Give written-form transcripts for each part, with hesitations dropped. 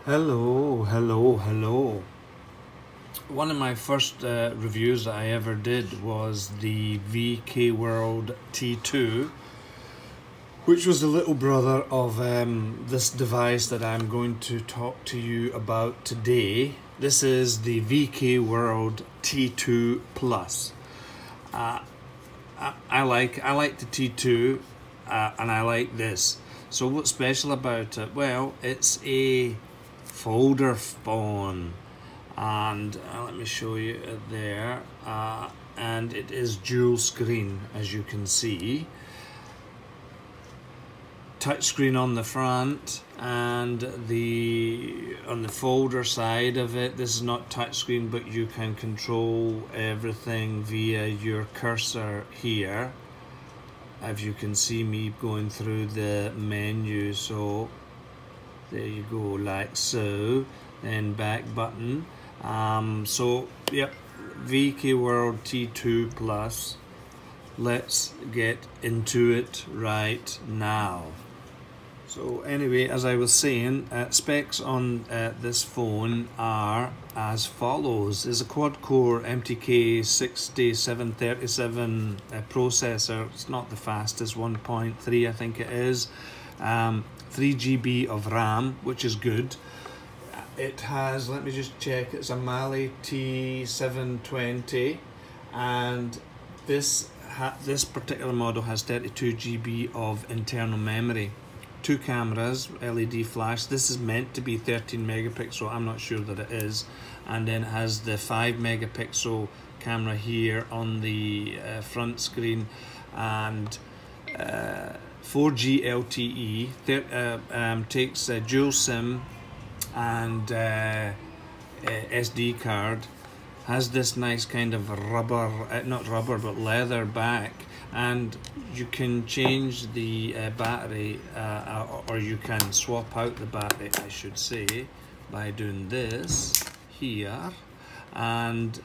Hello, hello, hello. One of my first reviews that I ever did was the VKWorld T2, which was the little brother of this device that I'm going to talk to you about today. This is the VKWorld T2 Plus. I like the T2 and I like this. So what's special about it? Well, it's a folder phone, and let me show you it there, and it is dual screen, as you can see. Touchscreen on the front, and on the folder side of it, this is not touchscreen, but you can control everything via your cursor here. As you can see me going through the menu, so there you go, like so. Then back button. So yep, VKWorld T2 Plus. Let's get into it right now. So anyway, as I was saying, specs on this phone are as follows. It's a quad-core MTK 6737 processor. It's not the fastest, 1.3 I think it is. 3 GB of RAM, which is good. It has, let me just check, it's a Mali T720, and this particular model has 32 GB of internal memory. 2 cameras, LED flash. This is meant to be 13 megapixel, I'm not sure that it is. And then it has the 5 megapixel camera here on the front screen, and 4G LTE, takes a dual SIM and SD card, has this nice kind of rubber, not rubber but leather back, and you can change the battery, or you can swap out the battery, I should say, by doing this here. And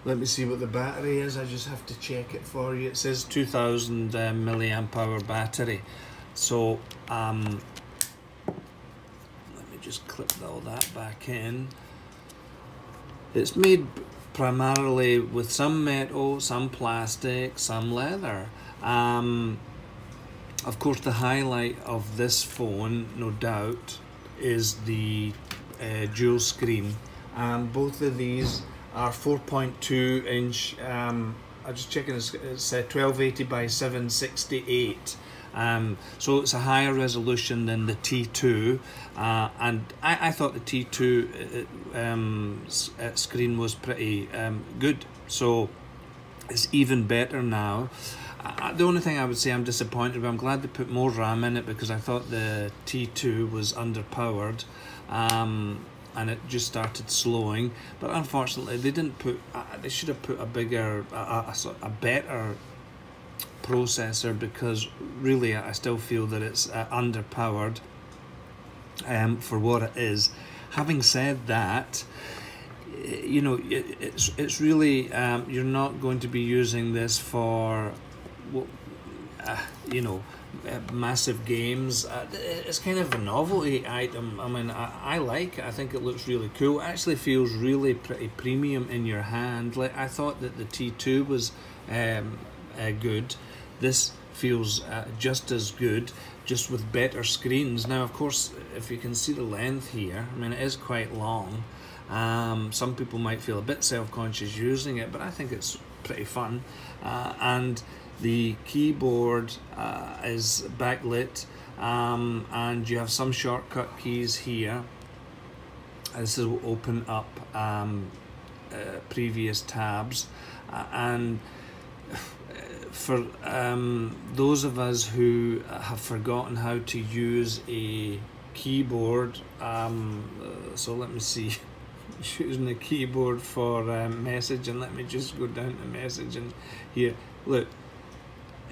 let me see what the battery is. I just have to check it for you. It says 2000 milliamp hour battery. So let me just clip all that back in. It's made primarily with some metal, some plastic, some leather. Of course, the highlight of this phone, no doubt, is the dual screen. Both of these are 4.2 inch. I'm just checking, it's 1280 by 768. So it's a higher resolution than the T2, and I thought the T2 screen was pretty good, so it's even better now. The only thing I would say I'm disappointed with, I'm glad they put more RAM in it, because I thought the T2 was underpowered, and it just started slowing. But unfortunately they didn't put, they should have put a bigger, a better processor, because really I still feel that it's underpowered for what it is. Having said that, you know, it's really, you're not going to be using this for you know, massive games. It's kind of a novelty item. I mean, I like it. I think it looks really cool. It actually feels really pretty premium in your hand. Like, I thought that the T2 was good. This feels just as good, just with better screens. Now, of course, if you can see the length here, I mean, it is quite long. Some people might feel a bit self-conscious using it, but I think it's pretty fun. And the keyboard is backlit, and you have some shortcut keys here. This will open up previous tabs, and for those of us who have forgotten how to use a keyboard, so let me see, using the keyboard for messaging. Let me just go down to messaging here. Look,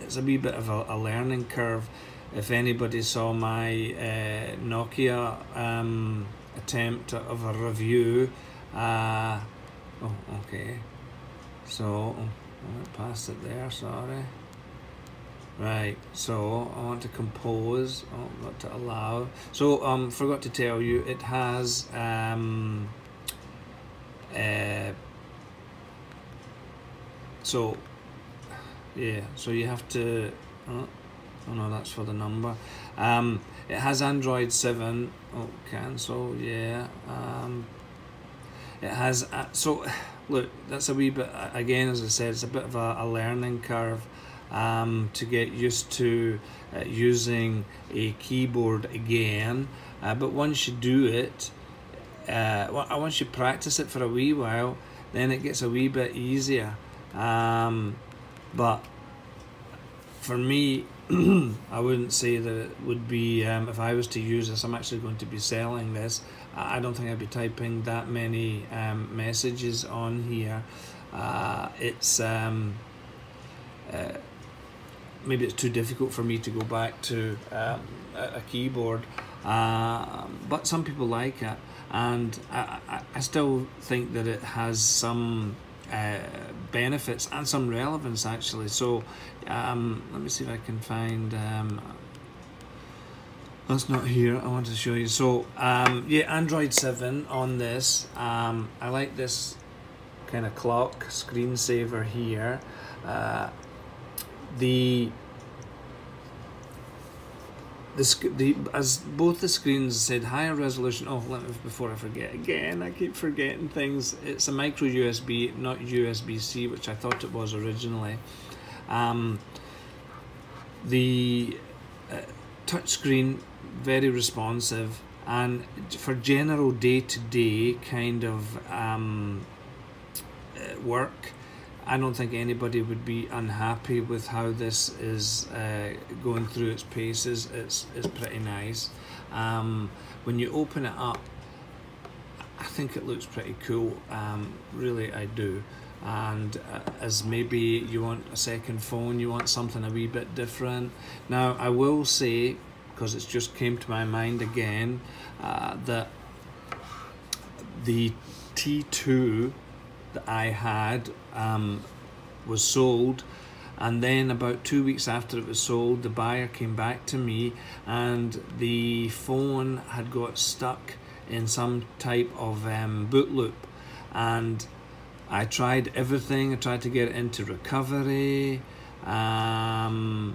it's a wee bit of a learning curve. If anybody saw my Nokia attempt of a review, oh, okay, so I went past it there, sorry. Right, so I want to compose, not to allow. So forgot to tell you, it has so yeah, so you have to oh no, that's for the number. It has Android 7. Oh, cancel, yeah. It has so look, that's a wee bit, again, as I said, it's a bit of a learning curve to get used to using a keyboard again, but once you do it, once you practice it for a wee while, then it gets a wee bit easier. But for me, I wouldn't say that it would be, if I was to use this, I'm actually going to be selling this, I don't think I'd be typing that many messages on here. It's maybe it's too difficult for me to go back to a keyboard, but some people like it, and I still think that it has some benefits and some relevance actually. So let me see if I can find that's not here, I wanted to show you. So yeah, Android 7 on this. I like this kind of clock screensaver here. As both the screens said, higher resolution. Oh, let me, before I forget again, I keep forgetting things. It's a micro USB, not USB-C, which I thought it was originally. The touchscreen, very responsive, and for general day-to-day kind of work, I don't think anybody would be unhappy with how this is going through its paces. It's pretty nice. When you open it up, I think it looks pretty cool. Really, I do. And as maybe you want a second phone, you want something a wee bit different. Now, I will say, because it's just came to my mind again, that the T2 that I had was sold, and then about 2 weeks after it was sold, the buyer came back to me and the phone had got stuck in some type of boot loop, and I tried everything. I tried to get it into recovery, and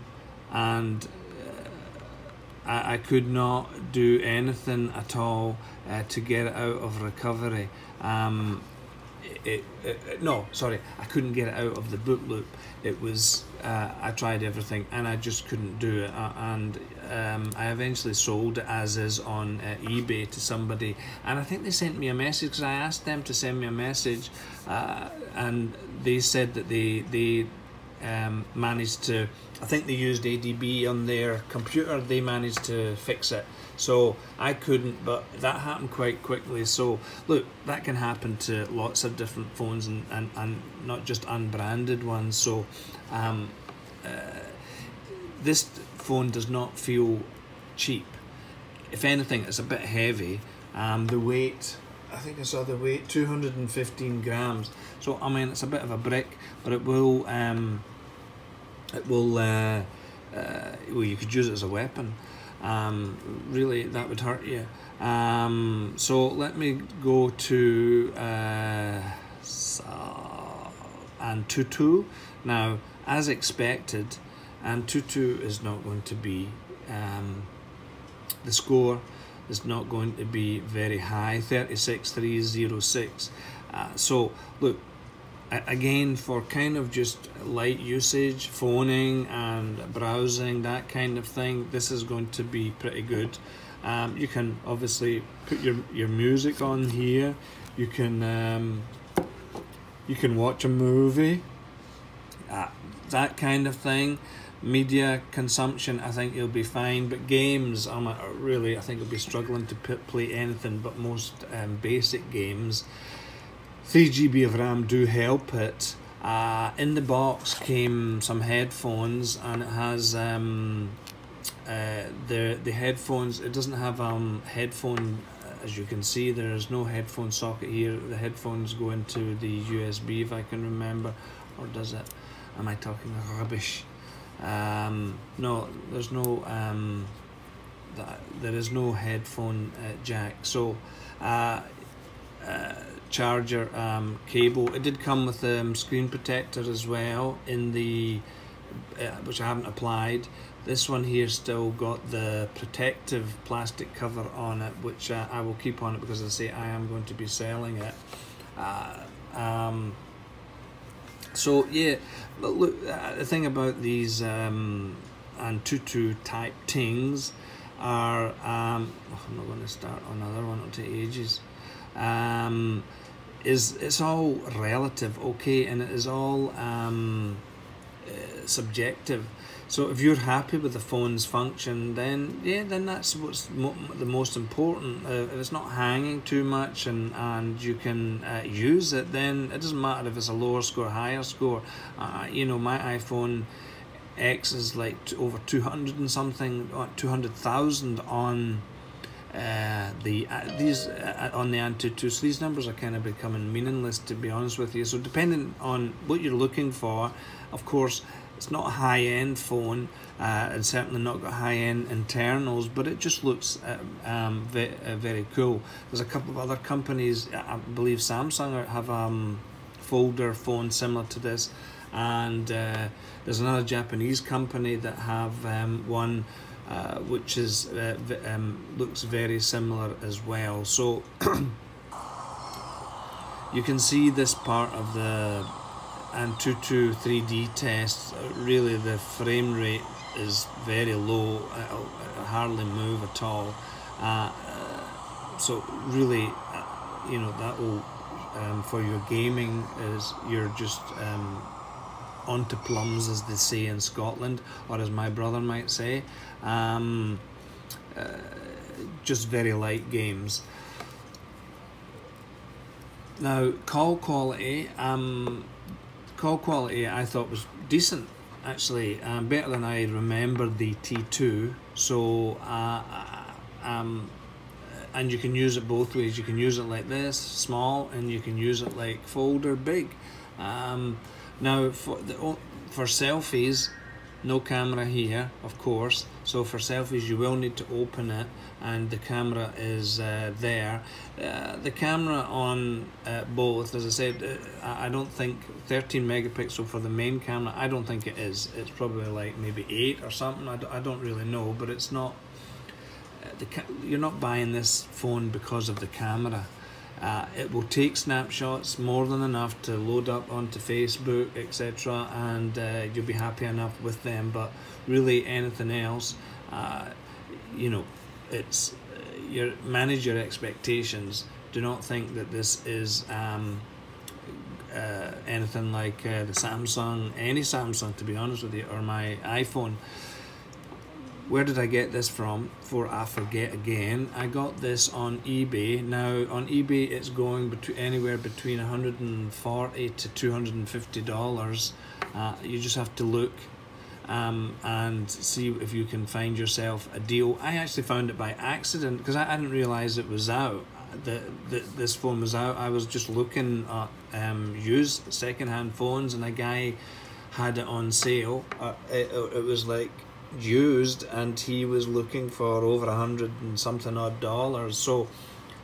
I could not do anything at all to get it out of recovery. No, sorry, I couldn't get it out of the boot loop. It was, I tried everything and I just couldn't do it, and I eventually sold it as is on eBay to somebody, and I think they sent me a message because I asked them to send me a message, and they said that they managed to, I think they used ADB on their computer, they managed to fix it. So I couldn't, but that happened quite quickly. So look, that can happen to lots of different phones, and not just unbranded ones. So this phone does not feel cheap. If anything, it's a bit heavy. The weight, I think I saw the weight, 215 grams. So I mean, it's a bit of a brick, but it will well, you could use it as a weapon. Really, that would hurt you. So let me go to Antutu. Now, as expected, Antutu is not going to be, the score is not going to be very high, 36306. So look, again, for kind of just light usage, phoning and browsing, that kind of thing, this is going to be pretty good. You can obviously put your music on here. You can watch a movie, that kind of thing. Media consumption, I think you'll be fine, but games, really, I think you'll be struggling to play anything but most basic games. 3 GB of RAM do help it. In the box came some headphones, and it has the headphones. It doesn't have headphone, as you can see. There is no headphone socket here. The headphones go into the USB, if I can remember, or does it? Am I talking rubbish? No, there's no there is no headphone jack. So charger cable. It did come with screen protector as well in the which I haven't applied. This one here still got the protective plastic cover on it, which I will keep on it because, as I say, I am going to be selling it. So yeah, but look, the thing about these Antutu type things are, I'm not going to start another one, it'll take ages. It's all relative, okay, and it is all subjective. So if you're happy with the phone's function, then yeah, then that's what's the most important. If it's not hanging too much and you can use it, then it doesn't matter if it's a lower score, higher score. You know, my iPhone X is like over 200 and something, 200,000 on these on the Antutu. So these numbers are kind of becoming meaningless, to be honest with you. So depending on what you're looking for, of course, it's not a high-end phone, and certainly not got high-end internals, but it just looks very cool. There's a couple of other companies, I believe Samsung have folder phone similar to this, and there's another Japanese company that have one which is looks very similar as well. So you can see this part of the Antutu 3D test. Really, the frame rate is very low. It'll hardly move at all. So really, you know, that will for your gaming is you're just onto plums, as they say in Scotland, or as my brother might say. Just very light games. Now, call quality I thought was decent, actually, better than I remembered the T2. So and you can use it both ways. You can use it like this, small, and you can use it like folder, big. Now for selfies, no camera here, of course. So for selfies, you will need to open it, and the camera is there. The camera on both, as I said, I don't think 13 megapixel for the main camera. I don't think it is. It's probably like maybe 8 or something. I don't really know, but it's not. You're not buying this phone because of the camera. It will take snapshots more than enough to load up onto Facebook, etc., and you'll be happy enough with them. But really, anything else, you know, it's manage your expectations. Do not think that this is anything like the Samsung, any Samsung, to be honest with you, or my iPhone. Where did I get this from? Before I forget again, I got this on eBay. Now on eBay it's going anywhere between $140 to $250. You just have to look and see if you can find yourself a deal. I actually found it by accident because I didn't realize it was out. This phone was out. I was just looking at used second-hand phones, and a guy had it on sale. It was like used, and he was looking for over $100 and something odd dollars. So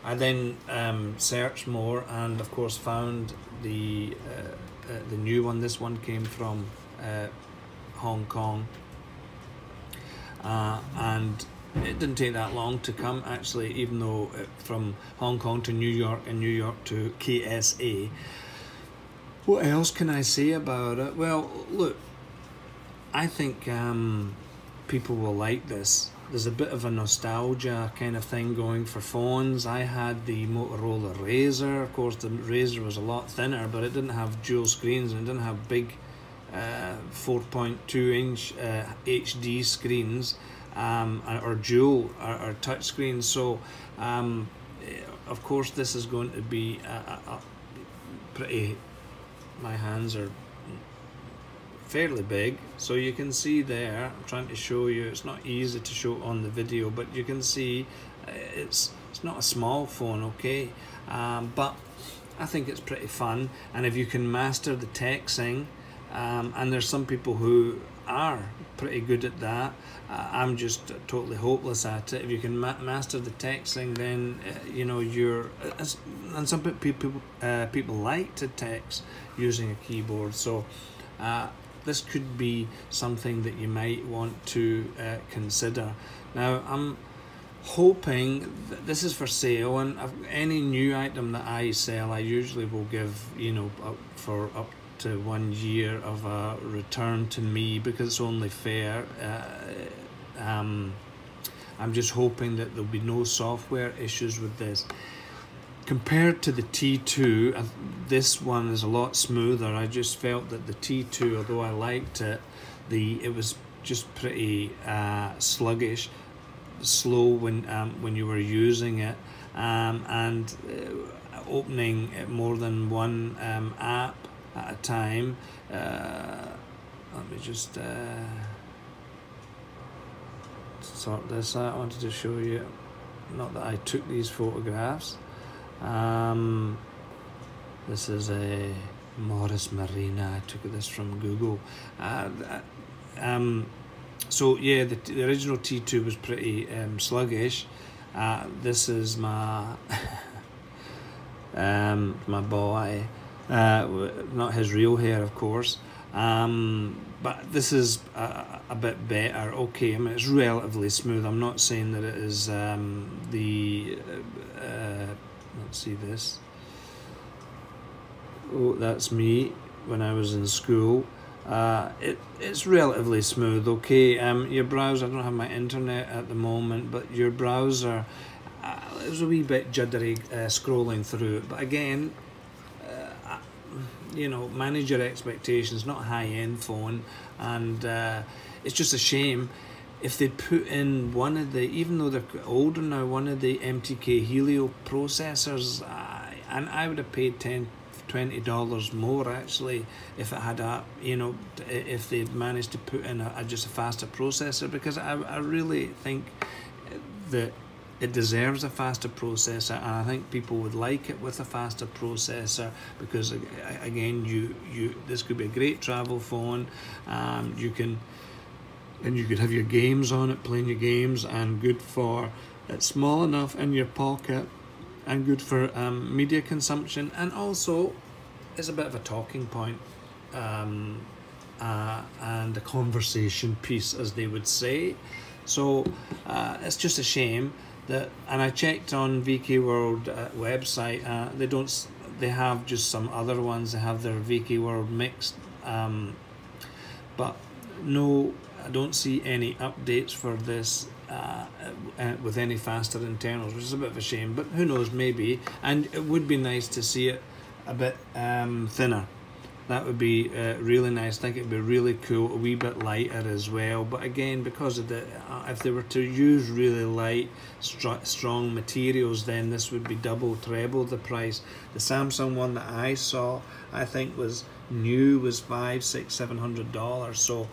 I then searched more, and of course found the new one. This one came from Hong Kong, and it didn't take that long to come, actually, even though from Hong Kong to New York and New York to KSA. What else can I say about it? Well, look, I think people will like this. There's a bit of a nostalgia kind of thing going for phones. I had the Motorola Razr. Of course, the Razr was a lot thinner, but it didn't have dual screens, and it didn't have big 4.2-inch HD screens, or dual or touch screens. So of course this is going to be pretty, my hands are fairly big, so you can see there, I'm trying to show you, it's not easy to show on the video, but you can see it's not a small phone, okay, but I think it's pretty fun. And if you can master the texting, and there's some people who are pretty good at that. I'm just totally hopeless at it. If you can master the texting, then you know, and some people like to text using a keyboard. So this could be something that you might want to consider. Now, I'm hoping that this is for sale, and any new item that I sell, I usually will give, you know, for up to 1 year of a return to me, because it's only fair. I'm just hoping that there'll be no software issues with this. Compared to the T2, this one is a lot smoother. I just felt that the T2, although I liked it, it was just pretty sluggish, slow when you were using it, and opening more than one app at a time. Let me just sort this out. I wanted to show you, not that I took these photographs. This is a Morris Marina. I took this from Google. So yeah, the original T2 was pretty sluggish. This is my my boy. Not his real hair, of course, but this is a bit better. Okay, I mean, it's relatively smooth. I'm not saying that it is let's see this. Oh, that's me when I was in school. It's relatively smooth. Okay, your browser, I don't have my internet at the moment, but your browser, it was a wee bit juddery scrolling through it, but again, you know, manage your expectations. Not a high-end phone, and it's just a shame if they put in one of the, even though they're older now, one of the MTK Helio processors, and I would have paid $20 more actually if it had a, you know, if they'd managed to put in just a faster processor, because I really think that it deserves a faster processor, and I think people would like it with a faster processor, because again, this could be a great travel phone. You could have your games on it, playing your games, and good for, it's small enough in your pocket, and good for media consumption, and also it's a bit of a talking point, and a conversation piece, as they would say. So it's just a shame that, and I checked on VKWorld website, they have just some other ones. They have their VKWorld mixed, but no, I don't see any updates for this with any faster internals, which is a bit of a shame, but who knows, maybe. And it would be nice to see it a bit thinner. That would be really nice. I think it'd be really cool, a wee bit lighter as well. But again, because of the, if they were to use really light, strong materials, then this would be double, treble the price. The Samsung one that I saw, I think was new, was $500, $600, $700. So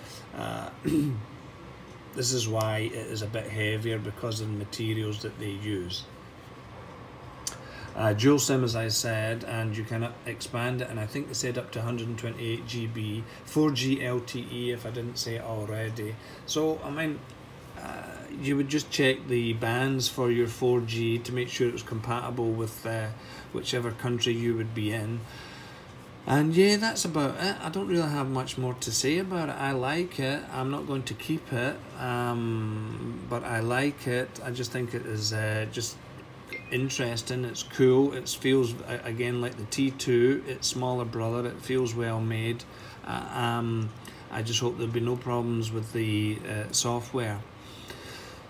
this is why it is a bit heavier, because of the materials that they use. Dual SIM, as I said, and you can expand it, and I think they said up to 128 GB, 4G LTE if I didn't say it already. So I mean, you would just check the bands for your 4G to make sure it was compatible with whichever country you would be in. And yeah, that's about it. I don't really have much more to say about it. I like it. I'm not going to keep it, but I like it. I just think it is just interesting. It's cool. It feels again like the T2. It's smaller brother. It feels well made. I just hope there'll be no problems with the software.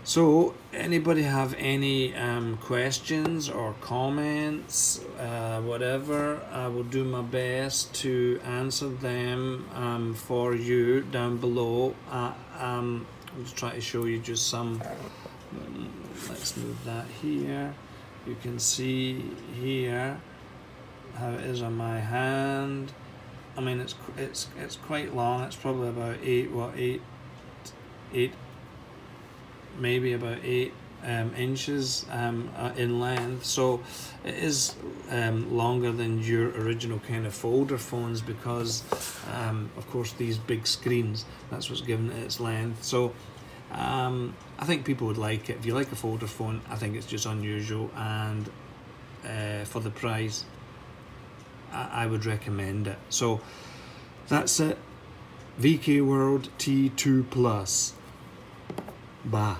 So anybody have any questions or comments, whatever, I will do my best to answer them for you down below. I'll just try to show you just some. Let's move that here. You can see here how it is on my hand. I mean, it's quite long. It's probably about eight, maybe about 8 inches in length, so it is longer than your original kind of folder phones, because of course these big screens, that's what's given it its length. So I think people would like it. If you like a folder phone, I think it's just unusual, and for the price, I would recommend it. So that's it. VKWorld T2 Plus. Bye.